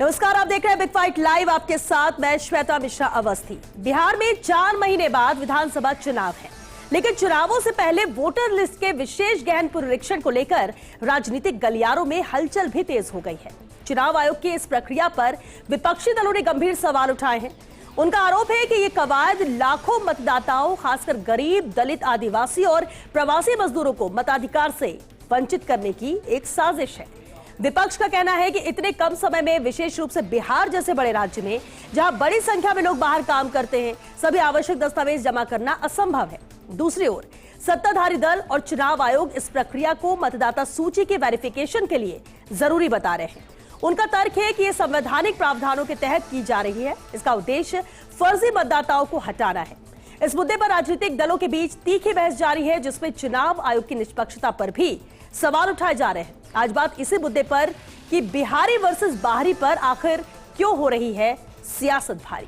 नमस्कार, आप देख रहे हैं बिग फाइट लाइव। आपके साथ मैं श्वेता मिश्रा अवस्थी। बिहार में 4 महीने बाद विधानसभा चुनाव है, लेकिन चुनावों से पहले वोटर लिस्ट के विशेष गहन पुनरीक्षण को लेकर राजनीतिक गलियारों में हलचल भी तेज हो गई है। चुनाव आयोग की इस प्रक्रिया पर विपक्षी दलों ने गंभीर सवाल उठाए हैं। उनका आरोप है कि ये कवायद लाखों मतदाताओं, खासकर गरीब, दलित, आदिवासी और प्रवासी मजदूरों को मताधिकार से वंचित करने की एक साजिश है। विपक्ष का कहना है कि इतने कम समय में, विशेष रूप से बिहार जैसे बड़े राज्य में जहां बड़ी संख्या में लोग बाहर काम करते हैं, सभी आवश्यक दस्तावेज जमा करना असंभव है। दूसरी ओर सत्ताधारी दल और चुनाव आयोग इस प्रक्रिया को मतदाता सूची के वेरिफिकेशन के लिए जरूरी बता रहे हैं। उनका तर्क है कि यह संवैधानिक प्रावधानों के तहत की जा रही है। इसका उद्देश्य फर्जी मतदाताओं को हटाना है। इस मुद्दे पर राजनीतिक दलों के बीच तीखी बहस जारी है, जिसमें चुनाव आयोग की निष्पक्षता पर भी सवाल उठाए जा रहे हैं। आज बात इसी मुद्दे पर कि बिहारी वर्सेस बाहरी पर आखिर क्यों हो रही है सियासत भारी।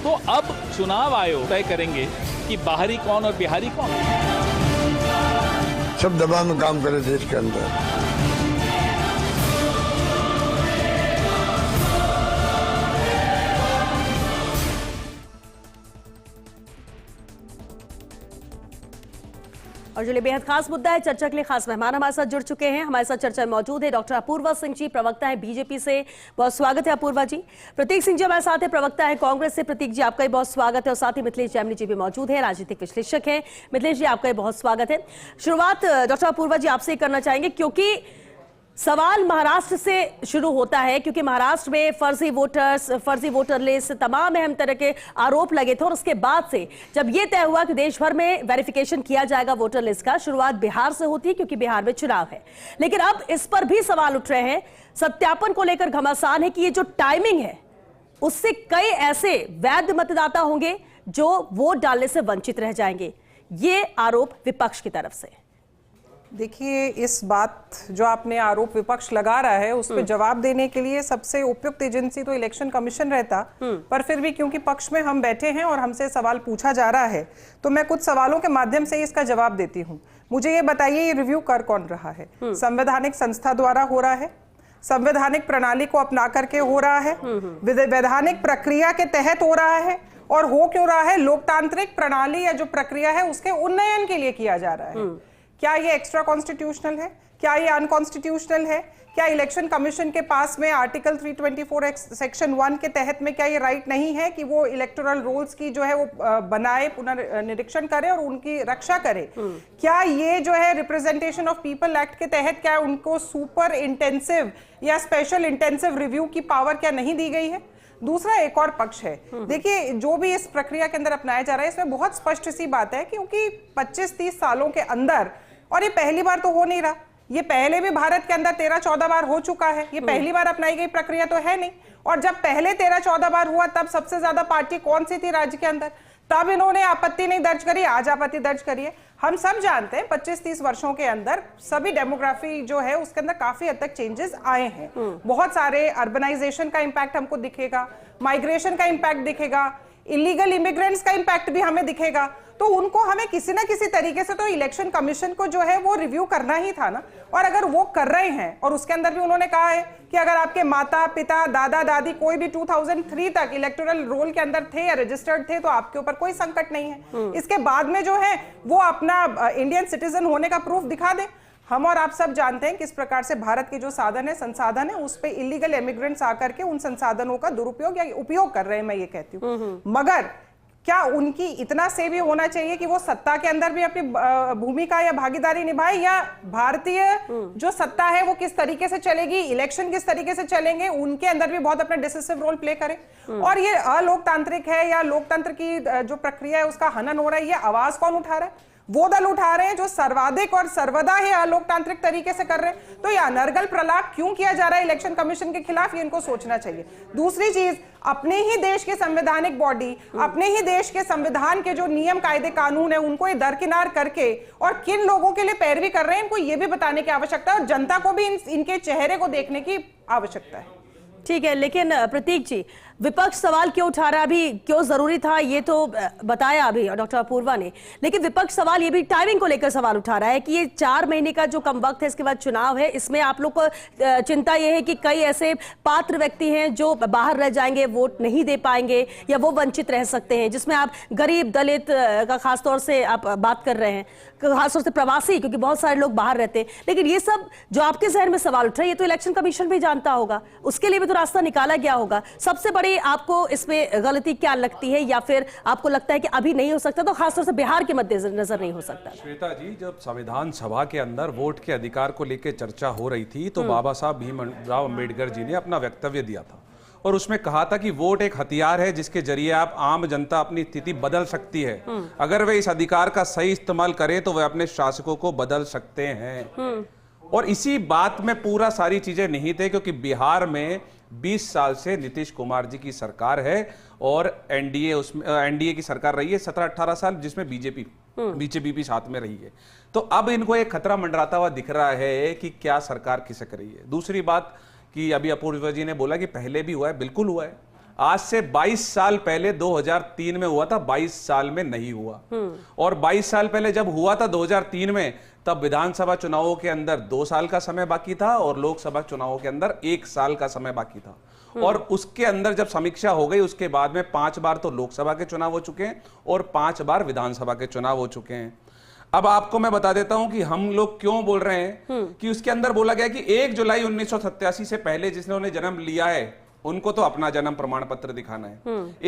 तो अब चुनाव आयोग तय करेंगे कि बाहरी कौन और बिहारी कौन। सब दबाव में काम करे देश के अंदर। और जो बेहद खास मुद्दा है, चर्चा के लिए खास मेहमान हमारे साथ जुड़ चुके हैं। हमारे साथ चर्चा में मौजूद है डॉक्टर अपूर्वा सिंह जी, प्रवक्ता है बीजेपी से। बहुत स्वागत है अपूर्वा जी। प्रतीक सिंह जी हमारे साथ है, प्रवक्ता है कांग्रेस से। प्रतीक जी, आपका भी बहुत स्वागत है। और साथ ही मिथिलेश जैमिनी जी भी मौजूद है, राजनीतिक विश्लेषक हैं। मिथिलेश जी, आपका भी बहुत स्वागत है। शुरुआत डॉक्टर अपूर्वा जी आपसे करना चाहेंगे, क्योंकि सवाल महाराष्ट्र से शुरू होता है, क्योंकि महाराष्ट्र में फर्जी वोटर लिस्ट, तमाम अहम तरह के आरोप लगे थे। और उसके बाद से जब यह तय हुआ कि देश भर में वेरिफिकेशन किया जाएगा वोटर लिस्ट का, शुरुआत बिहार से होती है क्योंकि बिहार में चुनाव है। लेकिन अब इस पर भी सवाल उठ रहे हैं। सत्यापन को लेकर घमासान है कि ये जो टाइमिंग है, उससे कई ऐसे वैध मतदाता होंगे जो वोट डालने से वंचित रह जाएंगे। ये आरोप विपक्ष की तरफ से। देखिए, इस बात जो आपने आरोप विपक्ष लगा रहा है, उस पर जवाब देने के लिए सबसे उपयुक्त एजेंसी तो इलेक्शन कमीशन रहता, पर फिर भी क्योंकि पक्ष में हम बैठे हैं और हमसे सवाल पूछा जा रहा है, तो मैं कुछ सवालों के माध्यम से इसका जवाब देती हूँ। मुझे ये बताइए, ये रिव्यू कर कौन रहा है? संवैधानिक संस्था द्वारा हो रहा है, संवैधानिक प्रणाली को अपना करके हो रहा है, वैधानिक प्रक्रिया के तहत हो रहा है, और हो क्यों रहा है? लोकतांत्रिक प्रणाली या जो प्रक्रिया है उसके उन्नयन के लिए किया जा रहा है। क्या ये एक्स्ट्रा कॉन्स्टिट्यूशनल है? क्या ये अनकॉन्स्टिट्यूशनल है? क्या इलेक्शन कमीशन के पास में आर्टिकल 324 सेक्शन 1 के तहत में क्या ये राइट नहीं है कि वो इलेक्टोरल रोल्स की जो है वो बनाए, पुनर्निरीक्षण करे और उनकी रक्षा करे? क्या ये जो है रिप्रेजेंटेशन ऑफ पीपल एक्ट के तहत क्या उनको सुपर इंटेंसिव या स्पेशल इंटेंसिव रिव्यू की पावर क्या नहीं दी गई है? दूसरा एक और पक्ष है। देखिए, जो भी इस प्रक्रिया के अंदर अपनाया जा रहा है, इसमें बहुत स्पष्ट सी बात है, क्योंकि 25-30 सालों के अंदर, और ये पहली बार तो हो नहीं रहा, ये पहले भी भारत के अंदर 13-14 बार हो चुका है। ये पहली बार अपनाई गई प्रक्रिया तो है नहीं। और जब पहले 13-14 बार हुआ, तब सबसे ज्यादा पार्टी कौन सी थी राज्य के अंदर? तब इन्होंने आपत्ति नहीं दर्ज करी, आज आपत्ति दर्ज करिए। हम सब जानते हैं 25-30 वर्षों के अंदर सभी डेमोग्राफी जो है उसके अंदर काफी हद तक चेंजेस आए हैं। बहुत सारे अर्बनाइजेशन का इंपैक्ट हमको दिखेगा, माइग्रेशन का इंपैक्ट दिखेगा, इलीगल इमिग्रेंट्स का इंपैक्ट भी हमें दिखेगा। तो उनको हमें किसी ना किसी तरीके से तो इलेक्शन कमीशन को जो है वो रिव्यू करना ही था ना। और अगर वो कर रहे हैं, और उसके अंदर भी उन्होंने कहा है कि अगर आपके माता पिता, दादा दादी कोई भी 2003 तक इलेक्टोरल रोल के अंदर थे या रजिस्टर्ड थे, तो आपके ऊपर कोई संकट नहीं है। इसके बाद में जो है वो अपना इंडियन सिटीजन होने का प्रूफ दिखा दे। हम और आप सब जानते हैं किस प्रकार से भारत के जो साधन है, संसाधन है, उस पे इलीगल इमिग्रेंट्स आकर के उन संसाधनों का दुरुपयोग या उपयोग कर रहे हैं, मैं ये कहती हूँ। मगर क्या उनकी इतना से भी होना चाहिए कि वो सत्ता के अंदर भी अपनी भूमिका या भागीदारी निभाए? या भारतीय जो सत्ता है वो किस तरीके से चलेगी, इलेक्शन किस तरीके से चलेंगे, उनके अंदर भी बहुत अपना डिसिसिव रोल प्ले करे? और ये अलोकतांत्रिक है या लोकतंत्र की जो प्रक्रिया है उसका हनन हो रहा है, ये आवाज कौन उठा रहा है? वो दल उठा रहे हैं जो सर्वाधिक और सर्वदा ही अलोकतांत्रिक तरीके से कर रहे हैं। तो ये अनर्गल प्रलाप क्यों किया जा रहा है इलेक्शन कमीशन के खिलाफ, ये इनको सोचना चाहिए। दूसरी चीज, अपने ही देश के संवैधानिक बॉडी, अपने ही देश के संविधान के जो नियम कायदे कानून है, उनको ये दरकिनार करके और किन लोगों के लिए पैरवी कर रहे हैं, इनको ये भी बताने की आवश्यकता है और जनता को भी इनके चेहरे को देखने की आवश्यकता है। ठीक है, लेकिन प्रतीक जी, विपक्ष सवाल क्यों उठा रहा, अभी क्यों जरूरी था ये तो बताया अभी डॉक्टर अपूर्वा ने, लेकिन विपक्ष सवाल ये भी टाइमिंग को लेकर सवाल उठा रहा है कि ये 4 महीने का जो कम वक्त है, इसके बाद चुनाव है, इसमें आप लोग को चिंता ये है कि कई ऐसे पात्र व्यक्ति हैं जो बाहर रह जाएंगे, वोट नहीं दे पाएंगे या वो वंचित रह सकते हैं, जिसमें आप गरीब दलित का खासतौर से आप बात कर रहे हैं, खासतौर से प्रवासी, क्योंकि बहुत सारे लोग बाहर रहते हैं। लेकिन ये सब जो आपके जहन में सवाल उठ रहे हैं, ये तो इलेक्शन कमीशन भी जानता होगा, उसके लिए भी तो रास्ता निकाला गया होगा। सबसे बड़ी आपको इसमें गलती क्या लगती है, या फिर आपको लगता है कि अभी नहीं हो सकता, तो खासतौर से बिहार के मद्देनजर नहीं हो सकता? श्वेता जी, जब संविधान सभा के अंदर वोट के अधिकार को लेकर चर्चा हो रही थी तो बाबा साहब भीमराव अंबेडकर जी ने अपना वक्तव्य दिया था और उसमें कहा था कि वोट एक हथियार है जिसके जरिए आप आम जनता अपनी स्थिति बदल सकती है। अगर वे इस अधिकार का सही इस्तेमाल करें तो वे अपने शासकों को बदल सकते हैं। और इसी बात में पूरा सारी चीजें निहित है, क्योंकि बिहार में 20 साल से नीतीश कुमार जी की सरकार है और एनडीए की सरकार रही है 17-18 साल, जिसमें बीजेपी भी साथ में रही है। तो अब इनको एक खतरा मंडराता हुआ दिख रहा है कि क्या सरकार खिसक रही है। दूसरी बात कि अभी अपूर्वा जी ने बोला कि पहले भी हुआ है, बिल्कुल हुआ है। आज से 22 साल पहले 2003 में हुआ था, 22 साल में नहीं हुआ। और 22 साल पहले जब हुआ था 2003 में, तब विधानसभा चुनावों के अंदर 2 साल का समय बाकी था और लोकसभा चुनावों के अंदर 1 साल का समय बाकी था। और उसके अंदर जब समीक्षा हो गई, उसके बाद में 5 बार तो लोकसभा के चुनाव हो चुके हैं और 5 बार विधानसभा के चुनाव हो चुके हैं। अब आपको मैं बता देता हूं कि हम लोग क्यों बोल रहे हैं कि उसके अंदर बोला गया कि 1 जुलाई 1987 से पहले जिन्होंने जन्म लिया है उनको तो अपना जन्म प्रमाण पत्र दिखाना है।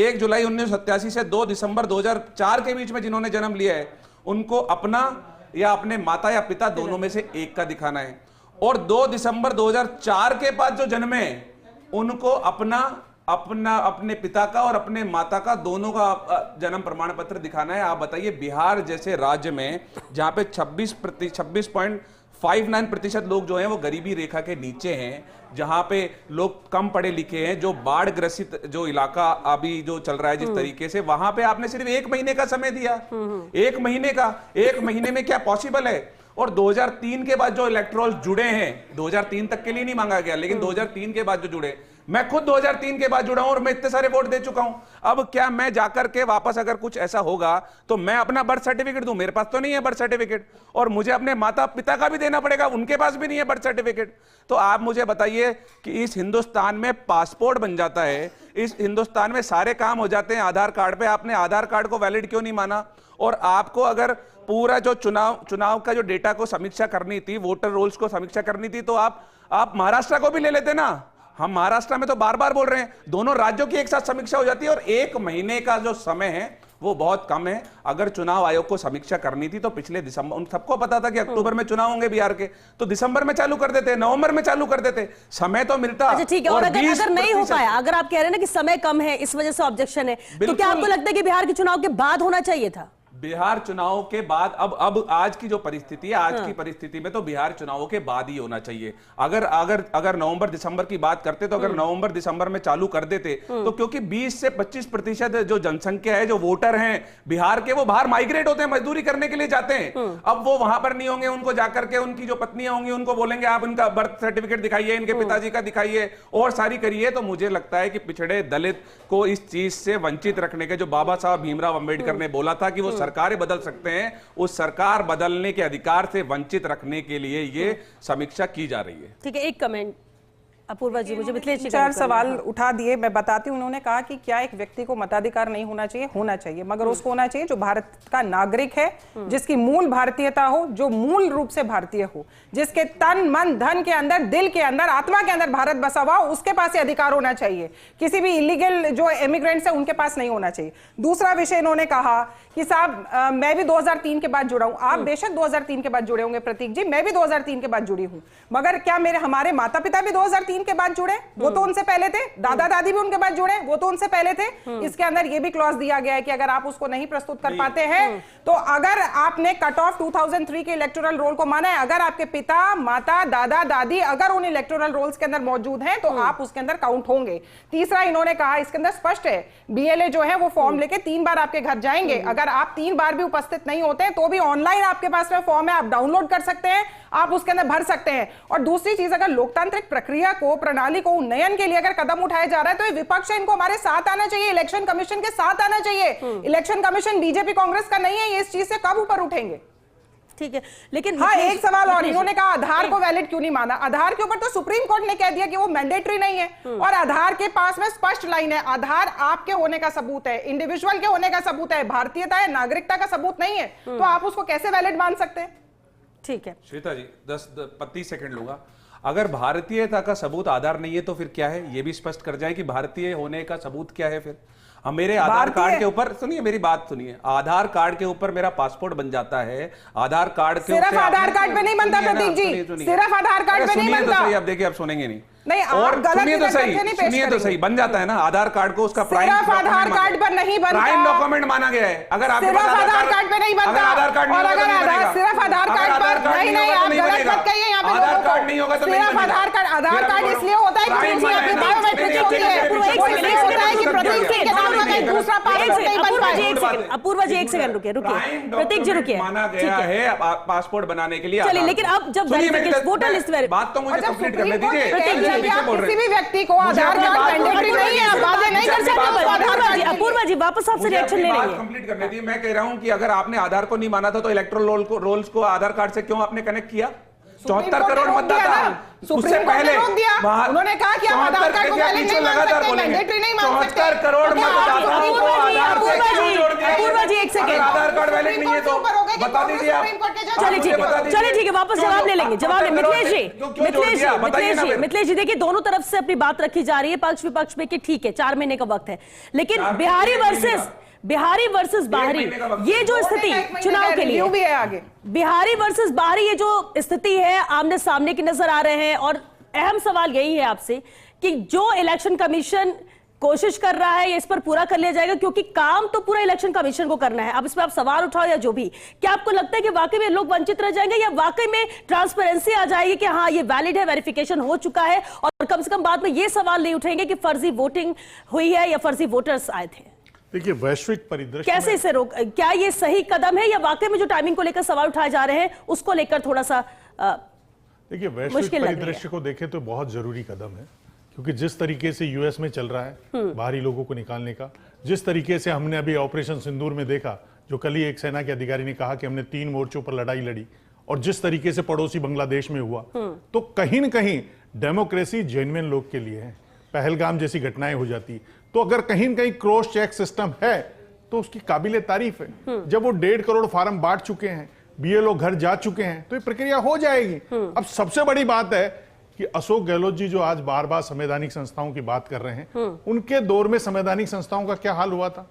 1 जुलाई 1987 से 2 दिसंबर 2004 के बीच में जिन्होंने जन्म लिया है उनको अपना या अपने माता या पिता दोनों में से एक का दिखाना है। और 2 दिसंबर 2004 के बाद जो जन्मे उनको अपने पिता का और अपने माता का दोनों का जन्म प्रमाण पत्र दिखाना है। आप बताइए, बिहार जैसे राज्य में जहां पे 26.59% लोग जो हैं वो गरीबी रेखा के नीचे हैं, जहां पे लोग कम पढ़े लिखे हैं, जो बाढ़ ग्रसित जो इलाका अभी जो चल रहा है जिस तरीके से, वहां पे आपने सिर्फ 1 महीने का समय दिया। 1 महीने का, 1 महीने में क्या पॉसिबल है? और 2003 के बाद जो इलेक्टोरल जुड़े हैं, 2003 तक के लिए नहीं मांगा गया, लेकिन 2003 के बाद जो जुड़े, मैं खुद 2003 के बाद जुड़ा हूं और मैं इतने सारे वोट दे चुका हूं। अब क्या मैं जाकर के वापस अगर कुछ ऐसा होगा तो मैं अपना बर्थ सर्टिफिकेट दूं? मेरे पास तो नहीं है बर्थ सर्टिफिकेट, और मुझे अपने माता पिता का भी देना पड़ेगा, उनके पास भी नहीं है बर्थ सर्टिफिकेट। तो आप मुझे बताइए कि इस हिंदुस्तान में पासपोर्ट बन जाता है, इस हिंदुस्तान में सारे काम हो जाते हैं आधार कार्ड पे, आपने आधार कार्ड को वैलिड क्यों नहीं माना? और आपको अगर पूरा जो चुनाव का जो डेटा को समीक्षा करनी थी, वोटर रोल्स को समीक्षा करनी थी, तो आप महाराष्ट्र को भी ले लेते ना। हम महाराष्ट्र में तो बार बार बोल रहे हैं, दोनों राज्यों की एक साथ समीक्षा हो जाती है। और 1 महीने का जो समय है वो बहुत कम है। अगर चुनाव आयोग को समीक्षा करनी थी तो पिछले दिसंबर, उन सबको पता था कि अक्टूबर में चुनाव होंगे बिहार के, तो दिसंबर में चालू कर देते, नवंबर में चालू कर देते, समय तो मिलता। अच्छा ठीक है, और अगर नहीं हो पाया, अगर आप कह रहे हैं ना कि समय कम है इस वजह से ऑब्जेक्शन है, तो क्या आपको लगता है कि बिहार के चुनाव के बाद होना चाहिए था? बिहार चुनाव के बाद, अब आज की जो परिस्थिति है, आज की परिस्थिति में तो बिहार चुनावों के बाद ही होना चाहिए। अगर नवंबर दिसंबर की बात करते तो अगर नवंबर दिसंबर में चालू कर देते तो, क्योंकि 20 से 25% जो जनसंख्या है, जो वोटर हैं बिहार के, वो बाहर माइग्रेट होते हैं, मजदूरी करने के लिए जाते हैं। अब वो वहां पर नहीं होंगे, उनको जाकर के उनकी जो पत्नियां होंगी उनको बोलेंगे आप इनका बर्थ सर्टिफिकेट दिखाइए, इनके पिताजी का दिखाइए और सारी करिए। तो मुझे लगता है कि पिछड़े दलित को इस चीज से वंचित रखने के जो बाबा साहब भीमराव अंबेडकर ने बोला था कि वो सरकारें बदल सकते हैं, उस सरकार बदलने के अधिकार से वंचित रखने के लिए ये समीक्षा की जा रही है। ठीक है, एक कमेंट अपूर्वा जी, मुझे मिथिलेश जी 4 सवाल उठा दिए, मैं बताती हूँ। उन्होंने कहा कि क्या एक व्यक्ति को मताधिकार नहीं होना चाहिए? होना चाहिए, मगर उसको होना चाहिए जो भारत का नागरिक है, जिसकी मूल भारतीयता हो, जो मूल रूप से भारतीय हो, जिसके तन मन धन के अंदर, दिल के अंदर, आत्मा के अंदर भारत बसा हुआ, उसके पास ये अधिकार होना चाहिए। किसी भी इलीगल जो इमिग्रेंट्स है उनके पास नहीं होना चाहिए। दूसरा विषय इन्होंने कहा कि साहब मैं भी 2003 के बाद जुड़ा हूं। आप बेशक 2003 के बाद जुड़े होंगे प्रतीक जी, मैं भी 2003 के बाद जुड़ी हूं, मगर क्या हमारे माता पिता भी 2003 के बाद जुड़े? वो तो उनसे पहले थे। दादा दादी भी उनके बाद जुड़े, वो तो उनसे पहले थे। इसके अंदर ये भी क्लॉज दिया गया है कि अगर आप उसको नहीं प्रस्तुत कर पाते हैं तो अगर आपने कट ऑफ 2003 के इलेक्टोरल रोल को माना है, अगर आपके पिता माता दादा दादी अगर उन इलेक्टोरल रोल्स के अंदर मौजूद हैं तो आप उसके अंदर काउंट होंगे। तीसरा इन्होंने कहा, इसके अंदर स्पष्ट है, बीएलए जो है वो फॉर्म लेके 3 बार आपके घर जाएंगे, अगर अगर आप 3 बार भी उपस्थित नहीं होते हैं तो भी ऑनलाइन आपके पास में फॉर्म है, आप डाउनलोड कर सकते हैं, आप उसके अंदर भर सकते हैं। और दूसरी चीज, अगर लोकतांत्रिक प्रक्रिया को, प्रणाली को उन्नयन के लिए अगर कदम उठाया जा रहा है तो ये विपक्ष है, इनको हमारे साथ आना चाहिए, इलेक्शन कमीशन के साथ आना चाहिए। इलेक्शन कमीशन बीजेपी कांग्रेस का नहीं है, ये इस चीज से कब ऊपर उठेंगे? ठीक है, लेकिन हाँ, एक सवाल और, इन्होंने कहा आधार को वैलिड क्यों नहीं माना। आधार के ऊपर तो सुप्रीम कोर्ट ने कह दिया कि वो मैंडेटरी नहीं है, और आधार के पास में स्पष्ट लाइन है, आधार आपके होने का सबूत है, इंडिविजुअल के होने का सबूत है, भारतीयता या नागरिकता का सबूत नहीं है, तो आप उसको कैसे वैलिड मान सकते हैं? ठीक है श्वेता जी, 30 सेकंड लूंगा। अगर भारतीयता का सबूत आधार नहीं है तो फिर क्या है, ये भी स्पष्ट कर जाए कि भारतीय होने का सबूत क्या है फिर। हम मेरे आधार कार्ड के ऊपर, सुनिए मेरी बात सुनिए, आधार कार्ड के ऊपर मेरा पासपोर्ट बन जाता है, आधार कार्ड के सिर्फ आधार कार्ड पे नहीं बनता प्रतीक जी, सिर्फ आधार कार्ड पे नहीं बनता। सही, अब देखिए आप सुनेंगे नहीं, नहीं, और सुनिए तो सही, सही बन जाता है ना आधार कार्ड को, उसका प्राइम आधार कार्ड पर नहीं बनता, प्राइम डॉक्यूमेंट माना गया है। अगर आपके पास आधार कार्ड पे नहीं बनता, अगर आधार कार्ड नहीं होगा तो नहीं बनेगा। सिर्फ आधार कार्ड पर नहीं, नहीं, आप गलत मत कहिए यहाँ पे। आधार कार्ड नहीं होगा तो नहीं सिर्फ बनेगा। आधार कार्ड इसलिए होता है कि आपकी बायोमेट्रिक होती है, इसलिए होता है कि प्रतीक सिंह के नाम का दूसरा पासपोर्ट नहीं बन पाए। अपूर्वा जी एक सेकंड रुकिए, प्रतीक जी रुकिए, माना गया है पासपोर्ट बनाने के लिए। चलिए, लेकिन अब जब वोटर लिस्ट बात तो मुझे कंप्लीट करने दीजिए, किसी भी व्यक्ति को आधार कार्ड मैंडेटरी नहीं है, आप बातें नहीं कर सकते। अपूर्वा जी वापस आपसे रिएक्शन ले लेंगे। कंप्लीट करने दीजिए। मैं कह रहा हूं कि अगर आपने आधार को नहीं माना था तो इलेक्टोरल रोल्स को आधार कार्ड से क्यों आपने कनेक्ट किया? 74 करोड़ मतदाता, उससे पहले उन्होंने कहा कि आप आधार कार्ड को वैलिड नहीं मान सकते, मैंडेटरी नहीं मान सकते। 74 करोड़ मतदाताओं को आधार से क्यों जोड़ दिया? अपूर्वा जी एक सेकंड, आधार कार्ड वैलिड नहीं है तो बता दीजिए आप। चलिए ठीक है, वापस जवाब ले लेंगे, जवाब ले। मिथिलेश जी देखिए, दोनों तरफ से अपनी बात रखी जा रही है, पक्ष विपक्ष में, कि ठीक है 4 महीने का वक्त है, लेकिन बिहारी वर्सेस बाहरी, ये जो स्थिति चुनाव के लिए भी है आगे, बिहारी वर्सेस बाहरी, ये जो स्थिति है आमने सामने की नजर आ रहे हैं। और अहम सवाल यही है आपसे कि जो इलेक्शन कमीशन कोशिश कर रहा है, ये इस पर पूरा कर लिया जाएगा, क्योंकि काम तो पूरा इलेक्शन कमीशन को करना है। अब इस पर आप सवाल उठाओ या जो भी, क्या आपको लगता है कि वाकई में लोग वंचित रह जाएंगे, या वाकई में ट्रांसपेरेंसी आ जाएगी कि हाँ ये वैलिड है, वेरिफिकेशन हो चुका है, और कम से कम बाद में ये सवाल नहीं उठेंगे कि फर्जी वोटिंग हुई है या फर्जी वोटर्स आए थे? देखिए, वैश्विक परिदृश्य कैसे इसे रोक, क्या ये सही कदम है, या वाकई में जो टाइमिंग को लेकर सवाल उठाए जा रहे हैं उसको लेकर थोड़ा सा देखिए, वैश्विक परिदृश्य को देखें तो बहुत जरूरी कदम है, क्योंकि जिस तरीके से यूएस में चल रहा है बाहरी लोगों को निकालने का, जिस तरीके से हमने अभी ऑपरेशन सिंदूर में देखा, जो कल ही एक सेना के अधिकारी ने कहा कि हमने 3 मोर्चों पर लड़ाई लड़ी, और जिस तरीके से पड़ोसी बांग्लादेश में हुआ, तो कहीं न कहीं डेमोक्रेसी जेन्युइन लोग के लिए है। पहलगाम जैसी घटनाएं हो जाती, तो अगर कहीं न कहीं क्रॉस चेक सिस्टम है तो उसकी काबिले तारीफ है। जब वो 1.5 करोड़ फार्म बांट चुके हैं, बीएलओ घर जा चुके हैं, तो ये प्रक्रिया हो जाएगी। अब सबसे बड़ी बात है कि अशोक गहलोत जी जो आज बार बार संवैधानिक संस्थाओं की बात कर रहे हैं, उनके दौर में संवैधानिक संस्थाओं का क्या हाल हुआ था?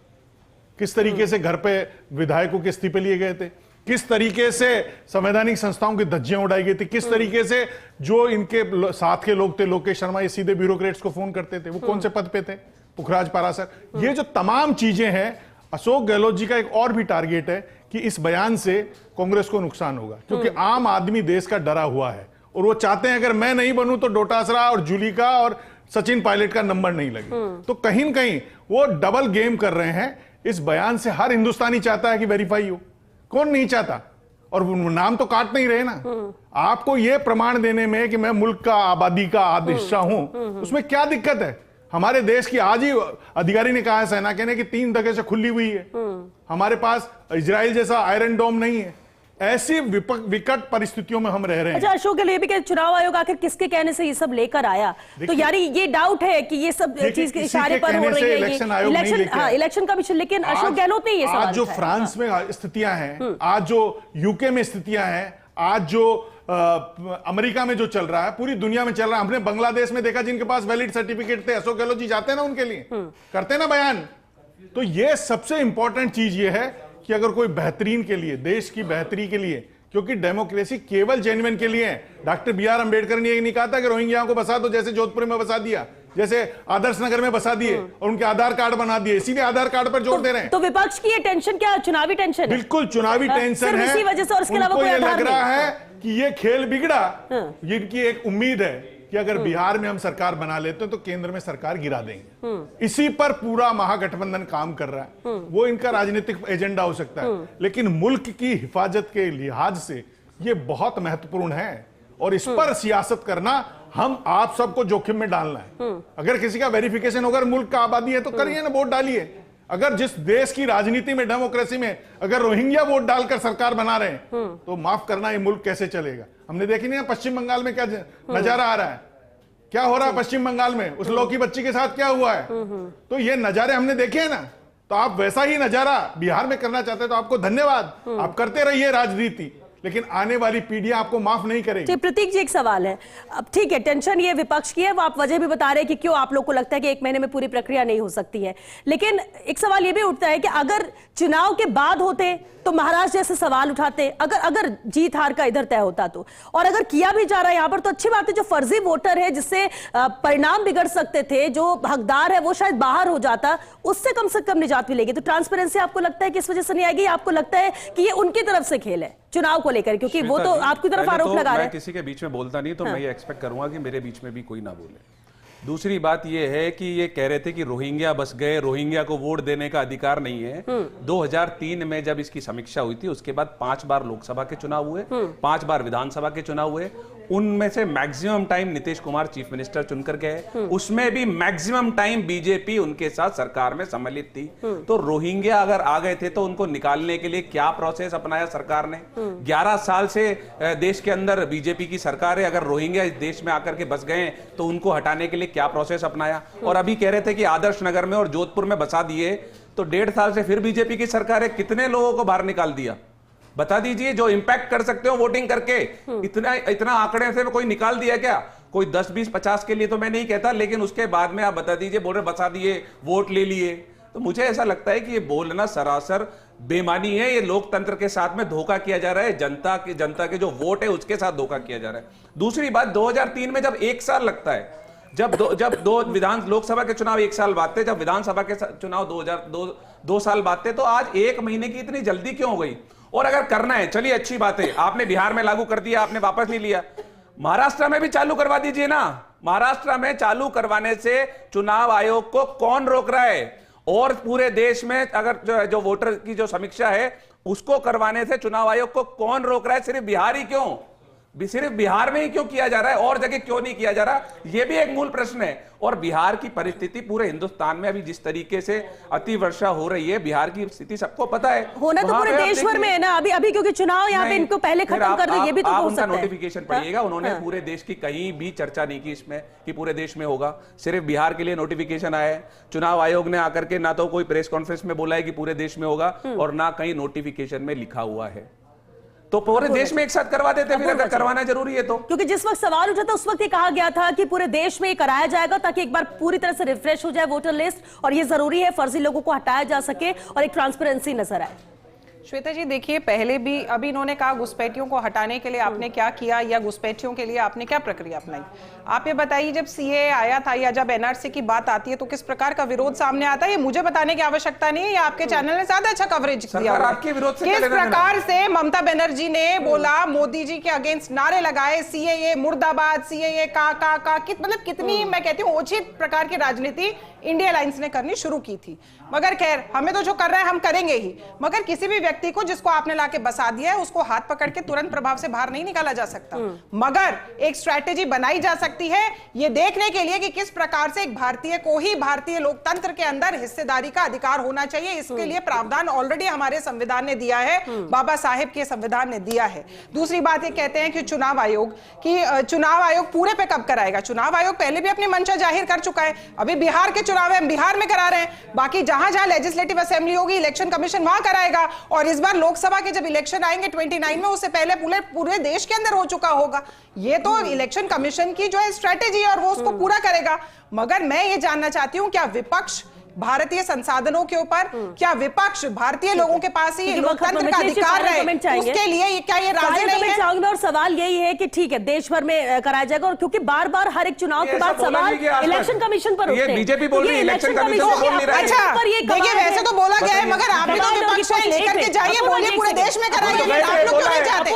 किस तरीके से घर पे विधायकों के इस्तीफे लिए गए थे, किस तरीके से संवैधानिक संस्थाओं की धज्जियां उड़ाई गई थी, किस तरीके से जो इनके साथ के लोग थे, लोकेश शर्मा, ये सीधे ब्यूरोक्रेट्स को फोन करते थे। वो कौन से पद पे थे? पुखराज पारासर। ये जो तमाम चीजें हैं, अशोक गहलोत जी का एक और भी टारगेट है कि इस बयान से कांग्रेस को नुकसान होगा, क्योंकि आम आदमी देश का डरा हुआ है, और वो चाहते हैं अगर मैं नहीं बनूं तो डोटासरा और जूलिका और सचिन पायलट का नंबर नहीं लगे। तो कहीं न कहीं वो डबल गेम कर रहे हैं। इस बयान से हर हिंदुस्तानी चाहता है कि वेरीफाई हो, कौन नहीं चाहता? और नाम तो काट नहीं रहे ना। आपको यह प्रमाण देने में कि मैं मुल्क का, आबादी का हिस्सा हूं, उसमें क्या दिक्कत है? हमारे देश की आज ही अधिकारी ने कहा है, सेना के ने, कि 3 जगह से खुली हुई है। हमारे पास इजराइल जैसा आयरन डोम नहीं है। ऐसी विकट परिस्थितियों में हम रह रहे हैं। अच्छा, अशोक के लिए भी चुनाव आयोग आखिर किसके कहने से ये सब लेकर आया? तो यानी ये डाउट है कि ये सब चीज के इशारे पर हो रही है इलेक्शन कमीशन, लेकिन अशोक गहलोत ने ये सवाल आज जो फ्रांस में स्थितियां हैं, आज जो यूके में स्थितियां हैं, आज जो अमेरिका में जो चल रहा है, पूरी दुनिया में चल रहा है। हमने बांग्लादेश में देखा जिनके पास वैलिड सर्टिफिकेट थे, अशोक गहलोत जी जाते ना उनके लिए, करते ना बयान। तो ये सबसे इंपॉर्टेंट चीज ये है कि अगर कोई बेहतरीन के लिए, देश की बेहतरी के लिए, क्योंकि डेमोक्रेसी केवल जेन्युइन के लिए है। डॉक्टर बी आर अम्बेडकर ने ये नहीं कहा था कि रोहिंग्या को बसा दो, जैसे जोधपुर में बसा दिया, जैसे आदर्श नगर में बसा दिए और उनके आधार कार्ड बना दिए, इसीलिए आधार कार्ड पर जोर दे रहे हैं। तो विपक्ष की ये टेंशन क्या चुनावी टेंशन है? बिल्कुल चुनावी टेंशन है। इसी वजह से, और इसके अलावा उनको कोई ये आधार लग रहा नहीं है कि ये खेल बिगड़ा। ये इनकी एक उम्मीद है कि अगर बिहार में हम सरकार बना लेते हैं तो केंद्र में सरकार गिरा देंगे। इसी पर पूरा महागठबंधन काम कर रहा है। वो इनका राजनीतिक एजेंडा हो सकता है, लेकिन मुल्क की हिफाजत के लिहाज से ये बहुत महत्वपूर्ण है और इस पर सियासत करना हम आप सबको जोखिम में डालना है। अगर किसी का वेरिफिकेशन होगा मुल्क का आबादी है तो करिए ना, वोट डालिए। अगर जिस देश की राजनीति में, डेमोक्रेसी में अगर रोहिंग्या वोट डालकर सरकार बना रहे हैं तो माफ करना, ये मुल्क कैसे चलेगा। हमने देखी नहीं पश्चिम बंगाल में क्या नजारा आ रहा है, क्या हो रहा है पश्चिम बंगाल में, उस लौकी बच्ची के साथ क्या हुआ है। तो ये नजारे हमने देखे हैं ना, तो आप वैसा ही नजारा बिहार में करना चाहते हैं तो आपको धन्यवाद, आप करते रहिए राजनीति, लेकिन आने वाली पीढ़ियां आपको माफ नहीं करेगी। प्रतीक जी, एक सवाल है। अब ठीक है, टेंशन ये विपक्ष की है, वो आप वजह भी बता रहे हैं कि क्यों आप लोग को लगता है कि 1 महीने में पूरी प्रक्रिया नहीं हो सकती है, लेकिन एक सवाल ये भी उठता है कि अगर चुनाव के बाद होते तो महाराष्ट्र जैसे सवाल उठाते, अगर जीत हार का इधर तय होता तो, और अगर किया भी जा रहा है यहां पर तो अच्छी बात है। जो फर्जी वोटर है जिससे परिणाम बिगड़ सकते थे, जो हकदार है वो शायद बाहर हो जाता, उससे कम से कम निजात मिलेगी। तो ट्रांसपेरेंसी आपको लगता है कि इस वजह से नहीं आएगी? आपको लगता है कि ये उनकी तरफ से खेल है चुनाव को लेकर, क्योंकि वो तो आपकी तरफ आरोप लगा रहे हैं। किसी के बीच में बोलता नहीं, तो मैं ये एक्सपेक्ट करूंगा कि मेरे बीच में भी कोई ना बोले। दूसरी बात ये है कि ये कह रहे थे कि रोहिंग्या बस गए, रोहिंग्या को वोट देने का अधिकार नहीं है। 2003 में जब इसकी समीक्षा हुई थी, उसके बाद 5 बार लोकसभा के चुनाव हुए, 5 बार विधानसभा के चुनाव हुए। उनमें से maximum time Nitish Kumar chief minister चुनकर गए, उसमें भी मैक्सिमम टाइम बीजेपी उनके साथ सरकार में सम्मिलित थी। तो रोहिंग्या अगर आ गए थे तो उनको निकालने के लिए क्या प्रोसेस अपनाया सरकार ने? 11 साल से देश के अंदर बीजेपी की सरकार है, अगर रोहिंग्या इस देश में आकर के बस गए तो उनको हटाने के लिए क्या प्रोसेस अपनाया? और अभी कह रहे थे कि आदर्श नगर में और जोधपुर में बसा दिए, तो 1.5 साल से फिर बीजेपी की सरकार है, कितने लोगों को बाहर निकाल दिया? बता दीजिए, जो इंपैक्ट कर सकते हो वोटिंग करके। इतना आंकड़े से कोई निकाल दिया क्या? कोई 10, 20, 50 के लिए तो मैं नहीं कहता, लेकिन उसके बाद में आप बता दीजिए, बोल रहे बसा दिए, वोट ले लिए। तो मुझे ऐसा लगता है कि ये बोलना सरासर बेमानी है। ये लोकतंत्र के साथ में धोखा किया जा रहा है, जनता के जो वोट है उसके साथ धोखा किया जा रहा है। दूसरी बात, 2003 में जब 1 साल लगता है, जब लोकसभा के चुनाव 1 साल बाद थे, जब विधानसभा के चुनाव 2 साल बाद थे, तो आज 1 महीने की इतनी जल्दी क्यों हो गई? और अगर करना है, चलिए अच्छी बात है, आपने बिहार में लागू कर दिया, आपने वापस नहीं लिया, महाराष्ट्र में भी चालू करवा दीजिए ना। महाराष्ट्र में चालू करवाने से चुनाव आयोग को कौन रोक रहा है? और पूरे देश में अगर जो वोटर की जो समीक्षा है उसको करवाने से चुनाव आयोग को कौन रोक रहा है? सिर्फ बिहार ही क्यों? सिर्फ बिहार में ही क्यों किया जा रहा है, और जगह क्यों नहीं किया जा रहा? यह भी एक मूल प्रश्न है। और बिहार की परिस्थिति पूरे हिंदुस्तान में अभी जिस तरीके से अति वर्षा हो रही है, बिहार की स्थिति सबको पता है। होना तो पूरे देश भर में है ना अभी क्योंकि चुनाव यहाँ पे इनको पहले खत्म कर दो, ये भी तो हो सकता है। नोटिफिकेशन पढ़िएगा, उन्होंने पूरे देश की कहीं भी चर्चा नहीं की इसमें कि पूरे देश में होगा, सिर्फ बिहार के लिए नोटिफिकेशन आया है। चुनाव आयोग ने आकर के ना तो कोई प्रेस कॉन्फ्रेंस में बोला है कि पूरे देश में होगा, और ना कहीं नोटिफिकेशन में लिखा हुआ है। तो पूरे देश में एक साथ करवा देते, फिर अगर करवाना जरूरी है तो। क्योंकि जिस वक्त सवाल उठा था उस वक्त ये कहा गया था कि पूरे देश में ये कराया जाएगा ताकि एक बार पूरी तरह से रिफ्रेश हो जाए वोटर लिस्ट, और ये जरूरी है, फर्जी लोगों को हटाया जा सके और एक ट्रांसपेरेंसी नजर आए। श्वेता जी देखिए, पहले भी अभी इन्होंने कहा घुसपैठियों को हटाने के लिए आपने क्या किया, या घुसपैठियों के लिए आपने क्या प्रक्रिया अपनाई? आप ये बताइए, जब सीए आया था या जब एनआरसी की बात आती है तो किस प्रकार का विरोध सामने आता है? ये मुझे बताने की आवश्यकता नहीं है, या आपके चैनल ने ज्यादा अच्छा कवरेज किया। किस प्रकार से ममता बनर्जी ने बोला, मोदी जी के अगेंस्ट नारे लगाए, सीएए मुर्दाबाद, सीएए का मतलब कितनी मैं कहती हूँ उचित प्रकार की राजनीति इंडिया अलायंस ने करनी शुरू की थी। मगर खैर, हमें तो जो कर रहा है हम करेंगे ही, मगर किसी भी व्यक्ति को जिसको आपने लाके बसा दिया है उसको हाथ पकड़ के तुरंत प्रभाव से बाहर नहीं निकाला जा सकता। मगर एक स्ट्रैटेजी बनाई जा सकती है ये देखने के लिए कि किस प्रकार से एक भारतीय को ही भारतीय लोकतंत्र के अंदर हिस्सेदारी का अधिकार होना चाहिए। इसके लिए प्रावधान ऑलरेडी हमारे संविधान ने दिया है, बाबा साहेब के संविधान ने दिया है। दूसरी बात ये कहते हैं कि चुनाव आयोग पूरे पे कब कराएगा? चुनाव आयोग पहले भी अपनी मंशा जाहिर कर चुका है। अभी बिहार के चुनाव है, बिहार में करा रहे हैं, बाकी जहां जहां लेजिस्लेटिव असेंबली होगी इलेक्शन कमीशन वहां कराएगा। और इस बार लोकसभा के जब इलेक्शन आएंगे 29 में, उससे पहले पूरे देश के अंदर हो चुका होगा। ये तो इलेक्शन कमीशन की जो है स्ट्रेटेजी है और वो उसको पूरा करेगा। मगर मैं ये जानना चाहती हूं, क्या विपक्ष भारतीय संसाधनों के ऊपर? क्या विपक्ष भारतीय लोगों के पास ही लोकतंत्र का मिथिलेश जी, अधिकार final है, comment चाहेंगे। उसके लिए क्या ये राजी नहीं है? चाहूंगी और सवाल यही है कि ठीक है देश भर में कराया जाएगा, और क्योंकि बार बार हर एक चुनाव के बाद सवाल इलेक्शन कमीशन पर उठते हैं। बीजेपी बोल रही है इलेक्शन कमीशन को बोल नहीं रहा है। अच्छा देखिए, वैसे तो बोला गया है, मगर आप भी तो विपक्ष है, लेकर के जाइए, बोलिए पूरे देश में कराइए। आप लोग क्यों नहीं चाहते?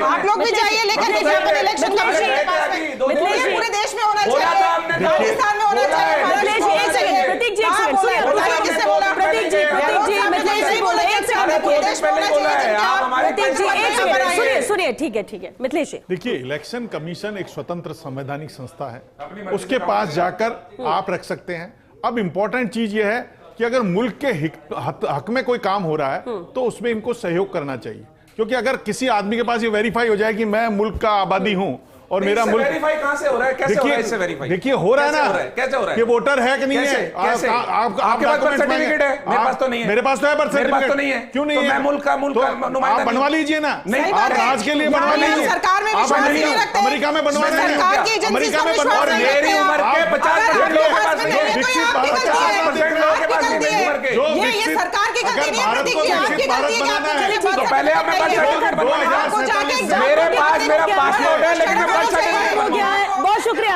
आप लोग भी जाइए लेकर के जाइए इलेक्शन कमीशन के पास में। ये पूरे देश में होना चाहिए, पाकिस्तान में होना चाहिए। मिथिलेश जी एक सेकंड, प्रतीक जी एक सेकंड, सुनिए किससे बोला? प्रतीक जी मिथिलेश जी बोले एक सेकंड, प्रतीक जी एक सेकंड, सुनिए ठीक है मिथिलेश जी। देखिए, इलेक्शन कमीशन एक स्वतंत्र संवैधानिक संस्था है, उसके पास जाकर आप रख सकते हैं। अब इंपॉर्टेंट चीज ये है कि अगर मुल्क के हक में कोई काम हो रहा है तो उसमें इनको सहयोग करना चाहिए, क्योंकि अगर किसी आदमी के पास ये वेरीफाई हो जाए कि मैं मुल्क का आबादी हूं और मेरा मुल्क वेरीफाई कहां से हो रहा है? कैसे हो रहा है इससे वेरीफाई? देखिए हो रहा है ना, कैसे हो रहा है? ये वोटर है कि नहीं है? आपके पास बर्थ सर्टिफिकेट है, मेरे पास तो नहीं है। मेरे पास तो है बर्थ सर्टिफिकेट, मेरे पास तो नहीं है। क्यों नहीं है? मैं मुल्क का नुमाइंदा आप बनवा लीजिए ना, आप राज के लिए बनवा लीजिए। सरकार में विश्वास नहीं रखते, अमेरिका में बनवा रहे हैं, सरकार की एजेंसी अमेरिका में पर बनवा विश्वास रहे नहीं हैं। मेरी उम्र के 50% लोगों के पास नहीं है। विकसित भारत का ये सरकार की गलती नहीं है, प्रतीक जी आपकी गलती है कि तो पहले आप बर्थ सर्टिफिकेट बनवाइए। मेरे पास मेरा पासपोर्ट है, लेकिन मैं बर्थ सर्टिफिकेट हो गया है। बहुत शुक्रिया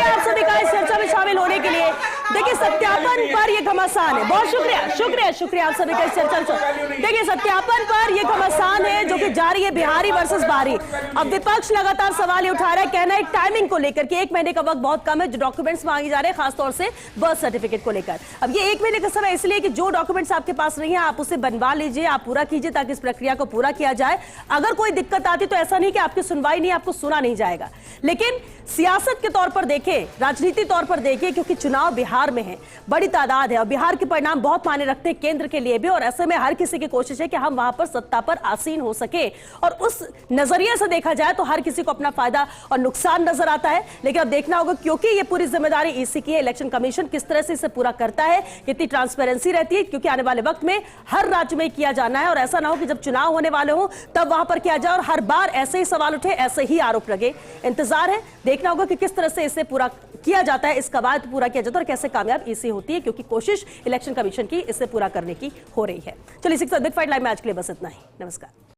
आप सभी का इस चर्चा में शामिल होने के लिए। देखिए सत्यापन पर यह घमासान है। बहुत शुक्रिया आप सभी का इस चर्चा में। देखिए सत्यापन पर यह घमासान है जो कि जारी है, बिहारी वर्सेस बाहरी। अब विपक्ष लगातार सवाल ये उठा रहा है, कहना है टाइमिंग को लेकर कि 1 महीने का वक्त बहुत कम है, जो डॉक्यूमेंट्स मांगे जा रहे हैं खासतौर से बर्थ सर्टिफिकेट को लेकर। अब ये 1 महीने का समय इसलिए कि जो डॉक्यूमेंट्स आपके पास नहीं है आप उसे बनवा लीजिए, आप पूरा कीजिए ताकि इस प्रक्रिया को पूरा किया जाए। अगर कोई दिक्कत आती तो ऐसा नहीं कि आपकी सुनवाई नहीं, आपको सुना नहीं जाएगा। लेकिन सियासत के तौर पर देखें, राजनीति तौर पर देखें, क्योंकि चुनाव बिहार में है, बड़ी तादाद है और बिहार के परिणाम बहुत मायने रखते हैं केंद्र के लिए भी, और ऐसे में हर किसी की कोशिश है कि हम वहां पर सत्ता पर आसीन हो सके। और उस नजरिए से देखा जाए तो हर किसी को अपना फायदा और नुकसान नजर आता है। लेकिन अब देखना होगा, क्योंकि ये पूरी जिम्मेदारी ईसी की है, इलेक्शन कमीशन किस तरह से इसे पूरा करता है, कितनी ट्रांसपेरेंसी रहती है, क्योंकि आने वाले वक्त में हर राज्य में किया जाना है। और ऐसा ना हो कि जब चुनाव होने वाले हो तब वहां पर किया जाए और हर बार ऐसे ही सवाल उठे, ऐसे ही आरोप लगे। इंतजार है, देखना होगा कि किस तरह से इसे पूरा किया जाता है, इस कवायद पूरा किया जाता है और कैसे कामयाब ईसी होती है, क्योंकि कोशिश इलेक्शन कमीशन की इसे पूरा करने की हो रही है। चलिए 6 बिग फाइट लाइव में आज के लिए बस इतना ही। नमस्कार।